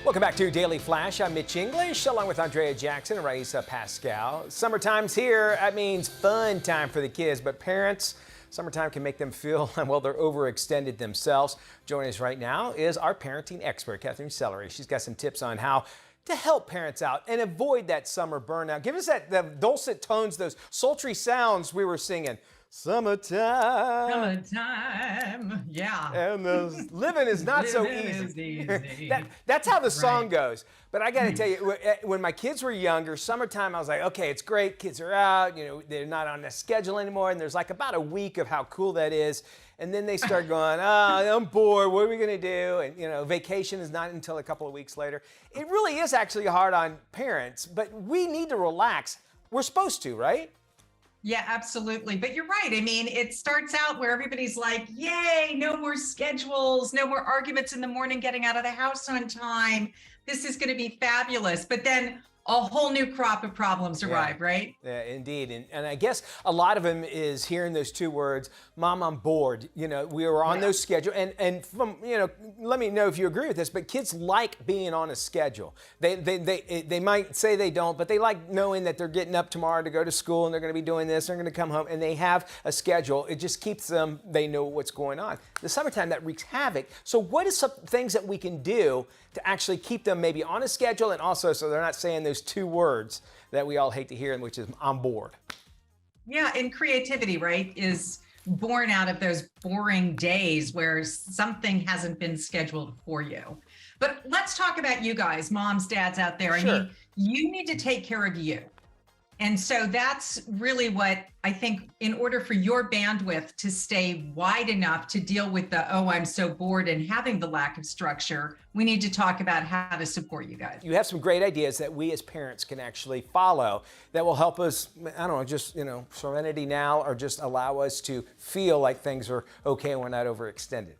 Welcome back to Daily Flash. I'm Mitch English, along with Andrea Jackson and Raisa Pascal. Summertime's here. That means fun time for the kids, but parents, summertime can make them feel, well, they're overextended themselves. Joining us right now is our parenting expert, Katherine Sellery. She's got some tips on how to help parents out and avoid that summer burnout. Give us the dulcet tones, those sultry sounds we were singing. Summertime. Summertime, yeah. And the living is not so Living easy. is easy. That's how the song Right. goes. But I got to tell you, when my kids were younger, summertime, I was like, okay, it's great. Kids are out. You know, they're not on the schedule anymore. And there's like about a week of how cool that is. And then they start going, I'm bored. What are we going to do? And, you know, vacation is not until a couple of weeks later. It really is actually hard on parents, but we need to relax. We're supposed to, right? Yeah, absolutely. But you're right. I mean, it starts out where everybody's like, yay, no more schedules, no more arguments in the morning, getting out of the house on time. This is going to be fabulous. But then a whole new crop of problems arrive, right? Yeah, indeed. And I guess a lot of them is hearing those two words, Mom, I'm bored. You know, we were on those schedule. And from, you know, let me know if you agree with this, but kids like being on a schedule. They might say they don't, but they like knowing that they're getting up tomorrow to go to school and they're going to be doing this, they're going to come home, and they have a schedule. It just keeps them, they know what's going on. The summertime, that wreaks havoc. So what is some things that we can do to actually keep them maybe on a schedule, and also so they're not saying those two words that we all hate to hear, which is I'm bored? Yeah, and creativity, right, is born out of those boring days where something hasn't been scheduled for you. But let's talk about you guys, moms, dads out there. Sure. I mean, you need to take care of you. And so that's really what I think, in order for your bandwidth to stay wide enough to deal with the, oh, I'm so bored and having the lack of structure, we need to talk about how to support you guys. You have some great ideas that we as parents can actually follow that will help us, I don't know, just, you know, serenity now, or just allow us to feel like things are okay and we're not overextended.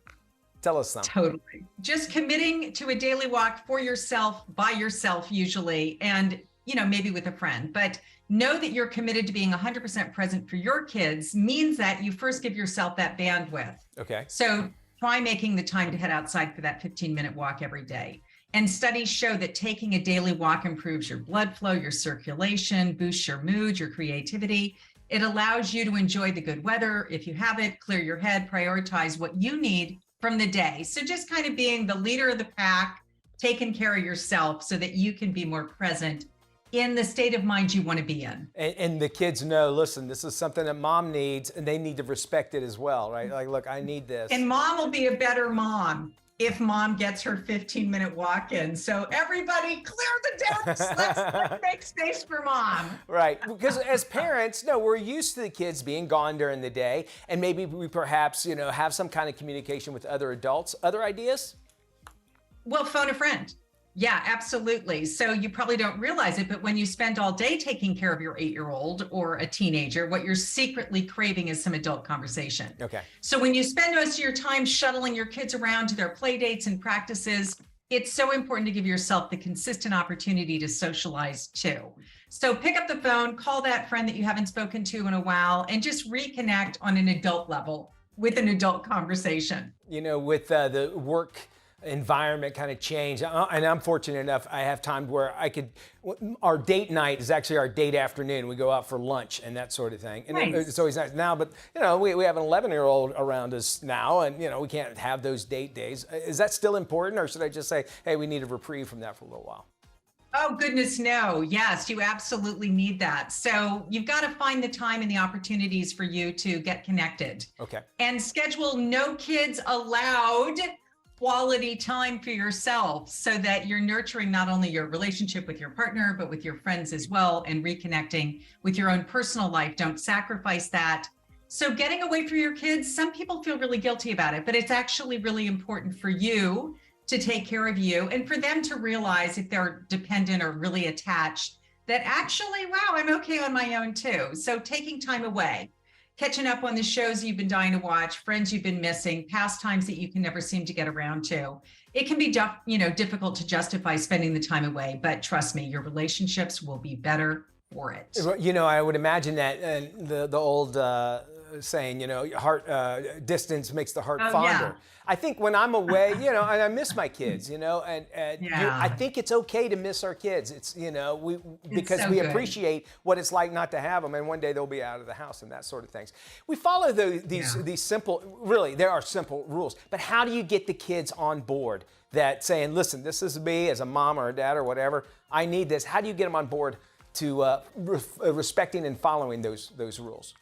Tell us some. Totally. Just committing to a daily walk for yourself, by yourself usually, and, you know, maybe with a friend. But know that you're committed to being 100% present for your kids means that you first give yourself that bandwidth. Okay. So try making the time to head outside for that 15-minute walk every day. And studies show that taking a daily walk improves your blood flow, your circulation, boosts your mood, your creativity. It allows you to enjoy the good weather. If you have it, clear your head, prioritize what you need from the day. So just kind of being the leader of the pack, taking care of yourself so that you can be more present in the state of mind you want to be in. And the kids know, listen, this is something that mom needs, and they need to respect it as well, right? Like, look, I need this. And mom will be a better mom if mom gets her 15-minute walk in. So everybody clear the decks. Let's make space for mom. Right, because as parents, no, we're used to the kids being gone during the day, and maybe we perhaps, you know, have some kind of communication with other adults. Other ideas? Well, phone a friend. Yeah, absolutely. So you probably don't realize it, but when you spend all day taking care of your 8-year-old or a teenager, what you're secretly craving is some adult conversation. Okay. So when you spend most of your time shuttling your kids around to their play dates and practices, it's so important to give yourself the consistent opportunity to socialize too. So pick up the phone, call that friend that you haven't spoken to in a while, and just reconnect on an adult level with an adult conversation. You know, with the work environment kind of change, and I'm fortunate enough I have time where I could, our date night is actually our date afternoon. We go out for lunch and that sort of thing. And Nice. it's always nice now, but you know, we have an 11-year-old around us now, and you know, we can't have those date days. Is that still important, or should I just say, hey, we need a reprieve from that for a little while? Oh, goodness, no. Yes, you absolutely need that. So you've got to find the time and the opportunities for you to get connected. Okay. And schedule no kids allowed quality time for yourself so that you're nurturing not only your relationship with your partner, but with your friends as well, and reconnecting with your own personal life. Don't sacrifice that. So getting away from your kids, some people feel really guilty about it, but it's actually really important for you to take care of you and for them to realize, if they're dependent or really attached, that actually, wow, I'm okay on my own too. So taking time away, catching up on the shows you've been dying to watch, friends you've been missing, pastimes that you can never seem to get around to. It can be, difficult to justify spending the time away, but trust me, your relationships will be better for it. You know, I would imagine that the old saying, you know, heart distance makes the heart fonder. Yeah. I think when I'm away, and I miss my kids, and I think it's okay to miss our kids. It's, because so we good. appreciate what it's like not to have them, and one day they'll be out of the house and that sort of things. We follow these simple, really, there are simple rules, but how do you get the kids on board that saying, listen, this is me as a mom or a dad or whatever, I need this. How do you get them on board to respecting and following those rules?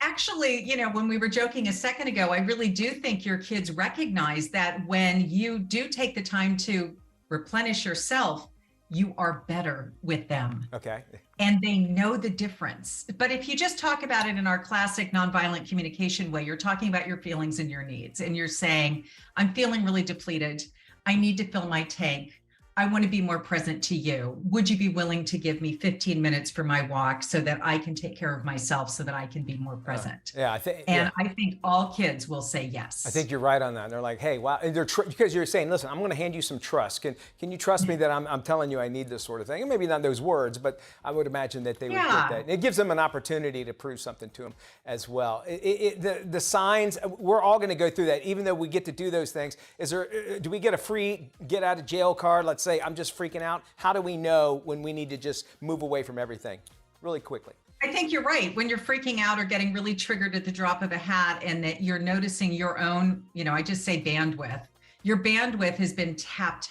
Actually, when we were joking a second ago, I really do think your kids recognize that when you do take the time to replenish yourself, you are better with them. Okay. And they know the difference. But if you just talk about it in our classic nonviolent communication way, you're talking about your feelings and your needs, and you're saying, I'm feeling really depleted. I need to fill my tank. I want to be more present to you. Would you be willing to give me 15 minutes for my walk so that I can take care of myself so that I can be more present? I think all kids will say yes. I think you're right on that. And they're like, hey, wow. And because you're saying, listen, I'm going to hand you some trust. Can you trust me that I'm telling you I need this sort of thing? And maybe not those words, but I would imagine that they would get that. And it gives them an opportunity to prove something to them as well. The signs, we're all going to go through that. Even though we get to do those things, do we get a free get out of jail card? Let's say I'm just freaking out. How do we know when we need to just move away from everything? Really quickly. I think you're right. When you're freaking out or getting really triggered at the drop of a hat, and that you're noticing your own, I just say bandwidth. Your bandwidth has been tapped.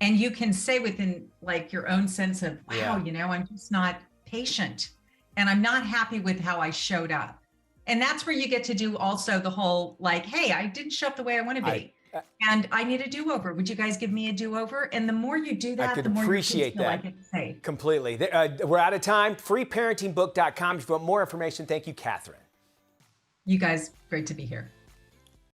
And you can say within like your own sense of, wow, I'm just not patient and I'm not happy with how I showed up. And that's where you get to do also the whole like, hey, I didn't show up the way I want to be. And I need a do-over. Would you guys give me a do-over? And the more you do that, the more appreciate you feel like it's safe. Completely. We're out of time. Freeparentingbook.com. If you want more information, thank you, Katherine. You guys, great to be here.